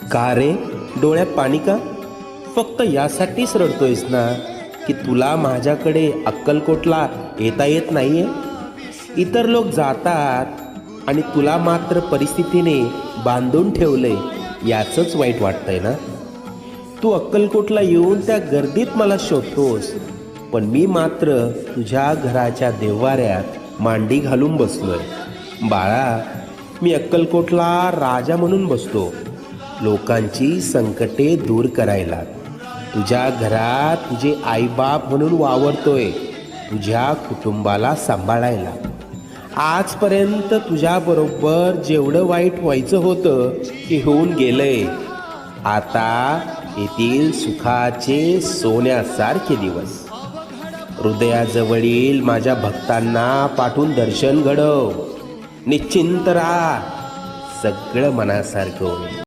का रे, डोळ्यात पाणी का? फक्त यासाठीच रडतोयस ना की तुला माझ्याकडे अक्कलकोटला येता येत नाहीये? इतर लोक जातात आणि तुला मात्र परिस्थितीने बांधून ठेवलंय, याचंच वाईट वाटतंय ना? तू अक्कलकोटला येऊन त्या गर्दीत मला शोधतोस, पण मी मात्र तुझ्या घराच्या देव्हाऱ्यात मांडी घालून बसलोय. बाळा, मी अक्कलकोटला राजा म्हणून बसतो, लोकांची संकटे दूर करायला. तुझ्या घरात तुझे आईबाप म्हणून वावरतोय, तुझ्या कुटुंबाला सांभाळायला. आजपर्यंत तुझ्याबरोबर जेवढं वाईट व्हायचं होतं ते होऊन गेलंय. आता येथील सुखाचे सोन्यासारखे दिवस. हृदयाजवळील माझ्या भक्तांना पाठवून दर्शन घडव. निश्चिंत राहा, सगळं मनासारखं होईल.